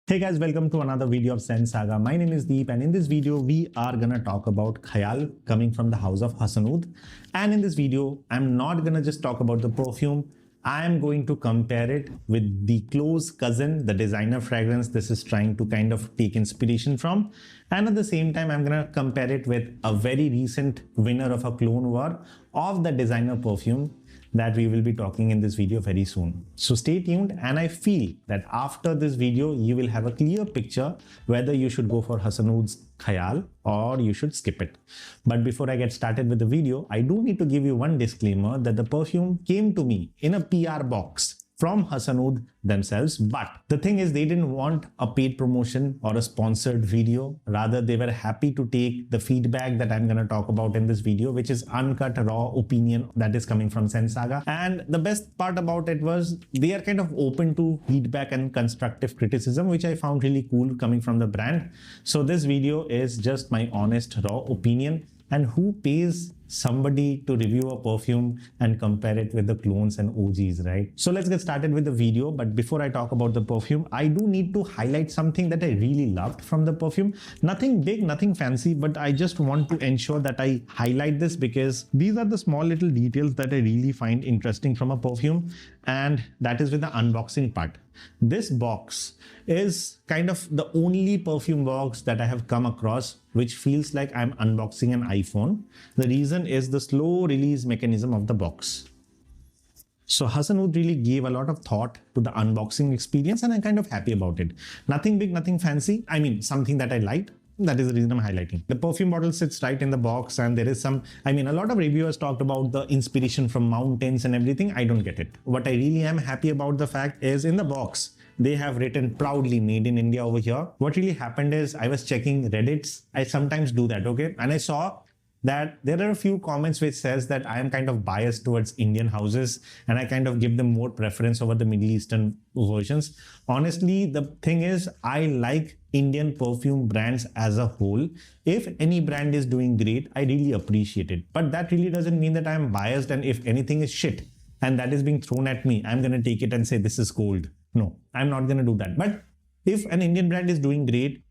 Hey guys, welcome to another video of Sense Saga. My name is Deep, and in this video we are gonna talk about Khayal coming from the house of Hasan Oud. And in this video, I'm not gonna just talk about the perfume. I am going to compare it with the close cousin, the designer fragrance this is trying to kind of take inspiration from. And at the same time, I'm gonna compare it with a very recent winner of a clone war of the designer perfume that we will be talking in this video very soon. So stay tuned, and I feel that after this video you will have a clear picture whether you should go for Hasan Oud's Khayal or you should skip it. But before I get started with the video, I do need to give you one disclaimer that the perfume came to me in a PR box from Hasan Oud themselves, but the thing is they didn't want a paid promotion or a sponsored video. Rather, they were happy to take the feedback that I'm going to talk about in this video, which is uncut raw opinion that is coming from Sense Saga. And the best part about it was they are kind of open to feedback and constructive criticism, which I found really cool coming from the brand. So this video is just my honest raw opinion. And who pays somebody to review a perfume and compare it with the clones and OGs, right? So let's get started with the video. But before I talk about the perfume, I do need to highlight something that I really loved from the perfume. Nothing big, nothing fancy, but I just want to ensure that I highlight this because these are the small little details that I really find interesting from a perfume, and that is with the unboxing part. This box is kind of the only perfume box that I have come across which feels like I'm unboxing an iPhone. The reason is the slow release mechanism of the box. So Hasan Oud really gave a lot of thought to the unboxing experience, and I'm kind of happy about it. Nothing big, nothing fancy. I mean, something that I liked. That is the reason I'm highlighting. The perfume bottle sits right in the box, and there is some, a lot of reviewers talked about the inspiration from mountains and everything. I don't get it. What I really am happy about the fact is in the box, they have written proudly made in India over here. What really happened is I was checking Reddits. I sometimes do that, okay? And I saw that there are a few comments which says that I am kind of biased towards Indian houses and I kind of give them more preference over the Middle Eastern versions. Honestly, the thing is I like Indian perfume brands as a whole. If any brand is doing great, I really appreciate it. But that really doesn't mean that I am biased, and if anything is shit and that is being thrown at me, I'm going to take it and say this is gold. No, I'm not going to do that. But if an Indian brand is doing great,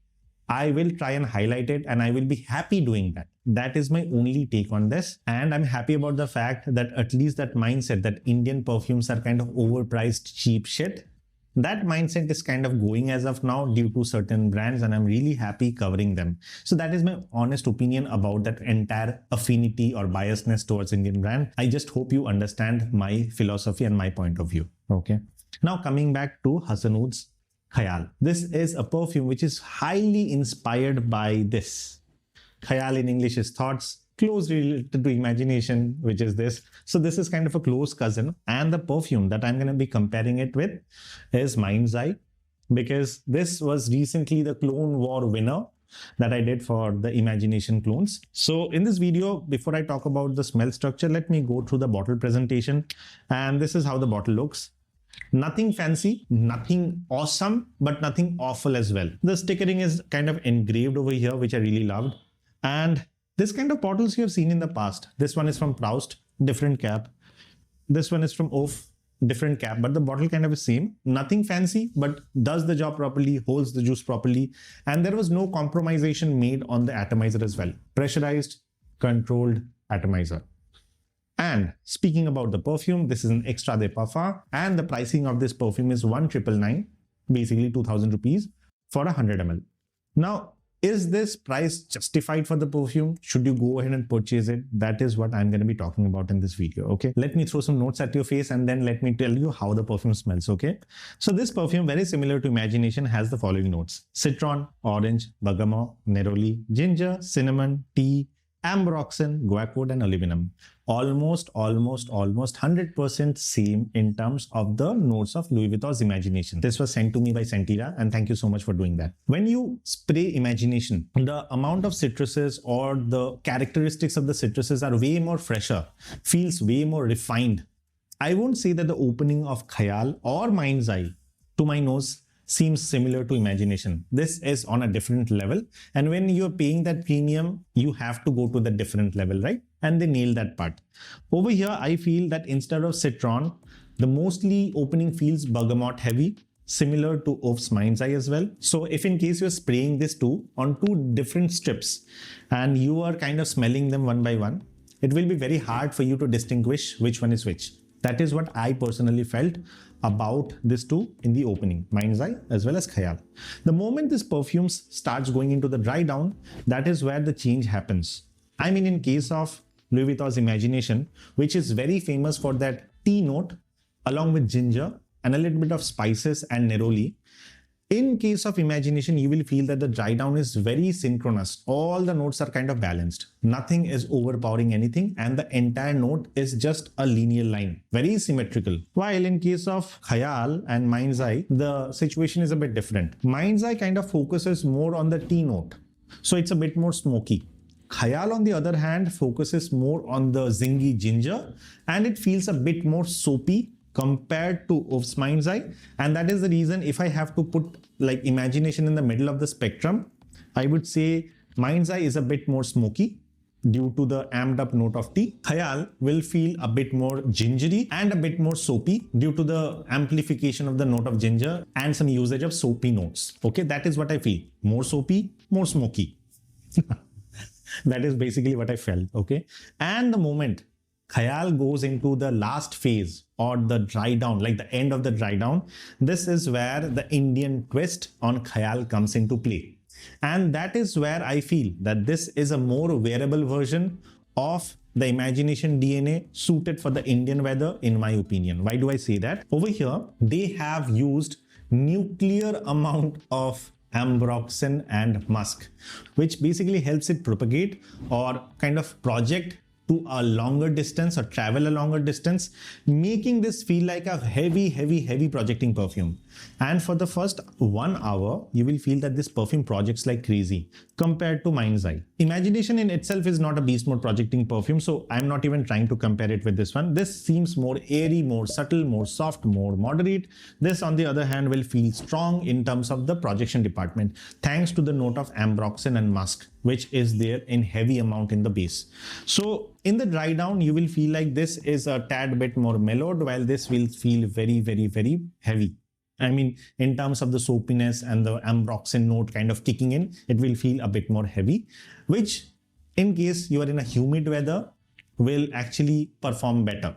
I will try and highlight it, and I will be happy doing that. That is my only take on this. And I'm happy about the fact that at least that mindset that Indian perfumes are kind of overpriced cheap shit, that mindset is kind of going as of now due to certain brands, and I'm really happy covering them. So that is my honest opinion about that entire affinity or biasness towards Indian brand. I just hope you understand my philosophy and my point of view. Okay. Now coming back to Hasan Oud's Khayal. This is a perfume which is highly inspired by this. Khayal in English is thoughts, closely related to imagination, which is this. So this is kind of a close cousin, and the perfume that I'm going to be comparing it with is Mind's Eye, because this was recently the Clone War winner that I did for the Imagination clones. So in this video, before I talk about the smell structure, let me go through the bottle presentation, and this is how the bottle looks. Nothing fancy, nothing awesome, but nothing awful as well. The stickering is kind of engraved over here, which I really loved. And this kind of bottles you have seen in the past. This one is from Proust, different cap. This one is from Oaf, different cap, but the bottle kind of is same. Nothing fancy, but does the job properly, holds the juice properly. And there was no compromisation made on the atomizer as well. Pressurized, controlled atomizer. And speaking about the perfume, this is an extra de parfum, and the pricing of this perfume is 1,999, basically 2,000 rupees for 100 ml. Now, is this price justified for the perfume? Should you go ahead and purchase it? That is what I'm going to be talking about in this video, okay? Let me throw some notes at your face, and then let me tell you how the perfume smells, okay? So this perfume, very similar to Imagination, has the following notes: citron, orange, bergamot, neroli, ginger, cinnamon, tea, ambroxan, guaiacol, and aluminum. Almost 100% same in terms of the notes of Louis Vuitton's Imagination. This was sent to me by Sentira, and thank you so much for doing that. When you spray Imagination, the amount of citruses or the characteristics of the citruses are way more fresher, feels way more refined. I won't say that the opening of Khayal or Mind's Eye to my nose seems similar to Imagination. This is on a different level, and when you're paying that premium, you have to go to the different level, right? And they nail that part. Over here, I feel that instead of citron, the mostly opening feels bergamot heavy, similar to Oph's Mind's Eye as well. So if in case you're spraying this two on two different strips and you are kind of smelling them one by one, it will be very hard for you to distinguish which one is which. That is what I personally felt about this two in the opening, Mind's Eye as well as Khayal. The moment this perfumes starts going into the dry down, that is where the change happens. I mean, in case of Louis Vuitton's Imagination, which is very famous for that tea note along with ginger and a little bit of spices and neroli. In case of Imagination, you will feel that the dry down is very synchronous. All the notes are kind of balanced. Nothing is overpowering anything, and the entire note is just a linear line, very symmetrical. While in case of Khayal and Mind's Eye, the situation is a bit different. Mind's Eye kind of focuses more on the tea note, so it's a bit more smoky. Khayal, on the other hand, focuses more on the zingy ginger, and it feels a bit more soapy compared to Oph's Mind's Eye. And that is the reason, if I have to put like Imagination in the middle of the spectrum, I would say Mind's Eye is a bit more smoky due to the amped up note of tea. Khayal will feel a bit more gingery and a bit more soapy due to the amplification of the note of ginger and some usage of soapy notes. Okay, that is what I feel. More soapy, more smoky. That is basically what I felt. Okay, and the moment Khayal goes into the last phase or the dry down, like the end of the dry down, this is where the Indian twist on Khayal comes into play. And that is where I feel that this is a more wearable version of the Imagination DNA suited for the Indian weather, in my opinion. Why do I say that? Over here, they have used nuclear amount of ambroxan and musk, which basically helps it propagate or kind of project to a longer distance or travel a longer distance, making this feel like a heavy projecting perfume. And for the first 1 hour, you will feel that this perfume projects like crazy compared to Mind's Eye. Imagination in itself is not a beast mode projecting perfume, so I'm not even trying to compare it with this one. This seems more airy, more subtle, more soft, more moderate. This, on the other hand, will feel strong in terms of the projection department, thanks to the note of ambroxan and musk, which is there in heavy amount in the base. So in the dry down, you will feel like this is a tad bit more mellowed, while this will feel very heavy. I mean, in terms of the soapiness and the ambroxan note kind of kicking in, it will feel a bit more heavy, which in case you are in a humid weather will actually perform better,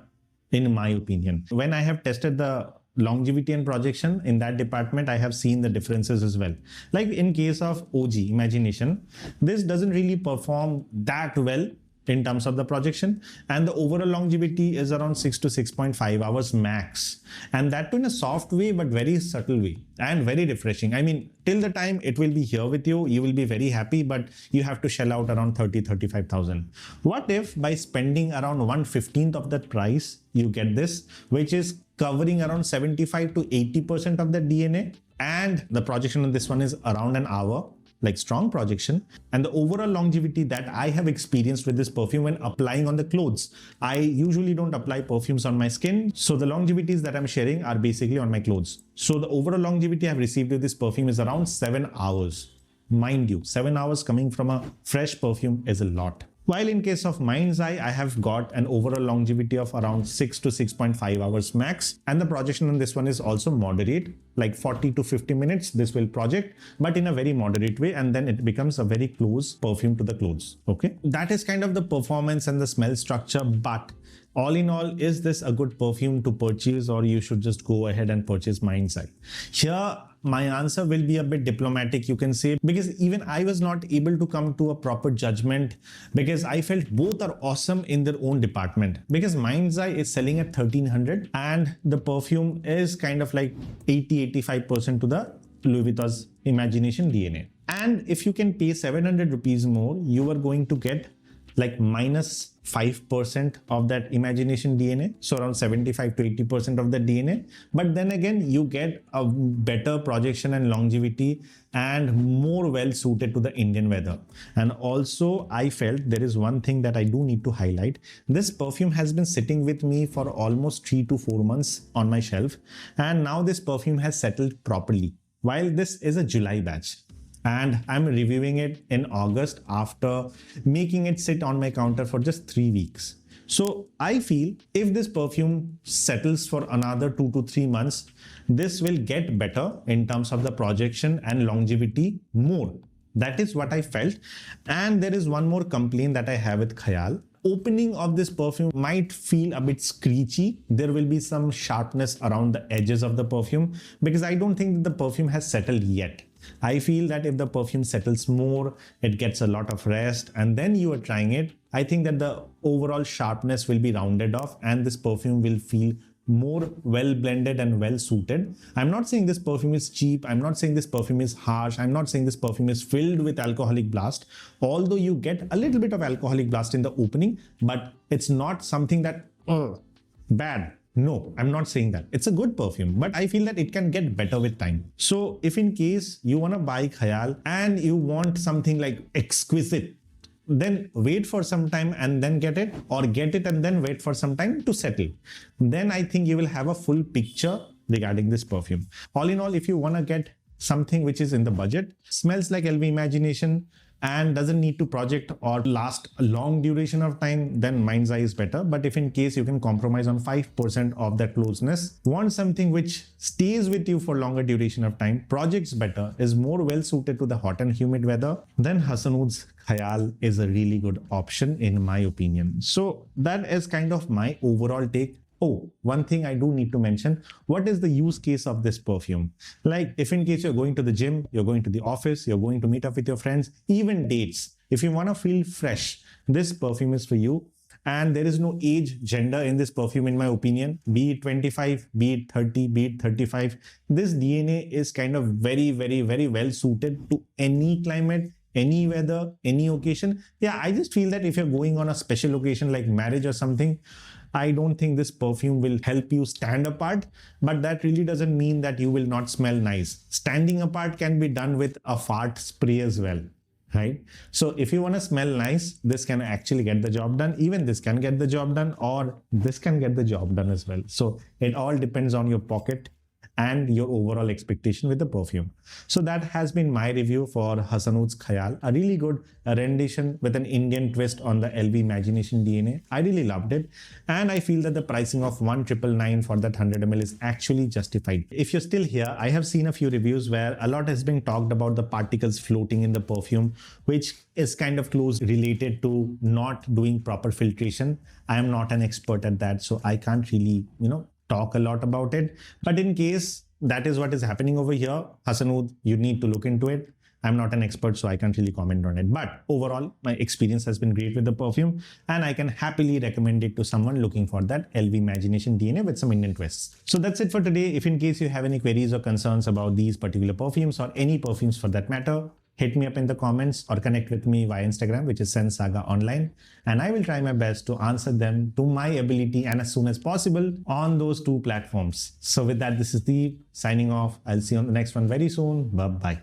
in my opinion. When I have tested the longevity and projection in that department, I have seen the differences as well. Like in case of OG Imagination, this doesn't really perform that well in terms of the projection, and the overall longevity is around 6 to 6.5 hours max, and that too in a soft way but very subtle way and very refreshing. I mean, till the time it will be here with you, you will be very happy, but you have to shell out around 35,000. What if by spending around 1/15th of that price, you get this, which is covering around 75 to 80% of the DNA, and the projection on this one is around an hour, like strong projection, and the overall longevity that I have experienced with this perfume when applying on the clothes. I usually don't apply perfumes on my skin, so the longevities that I'm sharing are basically on my clothes. So the overall longevity I've received with this perfume is around 7 hours. Mind you, 7 hours coming from a fresh perfume is a lot. While in case of Mind's Eye, I have got an overall longevity of around 6 to 6.5 hours max, and the projection on this one is also moderate, like 40 to 50 minutes this will project, but in a very moderate way, and then it becomes a very close perfume to the clothes. Okay, that is kind of the performance and the smell structure, but all in all, is this a good perfume to purchase, or you should just go ahead and purchase Mind's Eye? Here, my answer will be a bit diplomatic, you can say, because even I was not able to come to a proper judgment, because I felt both are awesome in their own department. Because Mind's Eye is selling at 1300 and the perfume is kind of like 80-85% to the Louis Vuitton's Imagination DNA. And if you can pay 700 rupees more, you are going to get like minus 5% of that Imagination DNA, so around 75 to 80% of the DNA. But then again, you get a better projection and longevity and more well suited to the Indian weather. And also, I felt there is one thing that I do need to highlight. This perfume has been sitting with me for almost 3 to 4 months on my shelf, and now this perfume has settled properly. While this is a July batch, and I'm reviewing it in August after making it sit on my counter for just 3 weeks. So I feel if this perfume settles for another 2 to 3 months, this will get better in terms of the projection and longevity more. That is what I felt. And there is one more complaint that I have with Khayal. Opening of this perfume might feel a bit screechy. There will be some sharpness around the edges of the perfume because I don't think that the perfume has settled yet. I feel that if the perfume settles more, it gets a lot of rest, and then you are trying it, I think that the overall sharpness will be rounded off and this perfume will feel more well blended and well suited. I'm not saying this perfume is cheap. I'm not saying this perfume is harsh. I'm not saying this perfume is filled with alcoholic blast, although you get a little bit of alcoholic blast in the opening, but it's not something that bad. No, I'm not saying that. It's a good perfume, but I feel that it can get better with time. So if in case you want to buy Khayal and you want something like exquisite, then wait for some time and then get it, or get it and then wait for some time to settle. Then I think you will have a full picture regarding this perfume. All in all, if you want to get something which is in the budget, smells like LV Imagination, and doesn't need to project or last a long duration of time, then Mind's Eye is better. But if in case you can compromise on 5% of that closeness, want something which stays with you for longer duration of time, projects better, is more well suited to the hot and humid weather, then Hasan Oud's Khayal is a really good option in my opinion. So that is kind of my overall take. Oh, one thing I do need to mention, what is the use case of this perfume? Like if in case you're going to the gym, you're going to the office, you're going to meet up with your friends, even dates, if you want to feel fresh, this perfume is for you. And there is no age, gender in this perfume in my opinion, be it 25, be it 30, be it 35. This DNA is kind of very, very, very well suited to any climate, any weather, any occasion. Yeah, I just feel that if you're going on a special occasion like marriage or something, I don't think this perfume will help you stand apart, but that really doesn't mean that you will not smell nice. Standing apart can be done with a fart spray as well, right? So if you want to smell nice, this can actually get the job done. Even this can get the job done, or this can get the job done as well. So it all depends on your pocket and your overall expectation with the perfume. So that has been my review for Hasan Oud's Khayal, a really good rendition with an Indian twist on the LV Imagination DNA. I really loved it, and I feel that the pricing of 1,999 for that 100 ml is actually justified. If you're still here, I have seen a few reviews where a lot has been talked about the particles floating in the perfume, which is kind of close related to not doing proper filtration. I am not an expert at that, so I can't really, talk a lot about it. But in case that is what is happening over here, Hasan Oud, you need to look into it. I'm not an expert, so I can't really comment on it. But overall, my experience has been great with the perfume, and I can happily recommend it to someone looking for that LV Imagination DNA with some Indian twists. So that's it for today. If in case you have any queries or concerns about these particular perfumes, or any perfumes for that matter, hit me up in the comments or connect with me via Instagram, which is SenSaga Online, and I will try my best to answer them to my ability and as soon as possible on those two platforms. So with that, this is Deep signing off. I'll see you on the next one very soon. Bye-bye.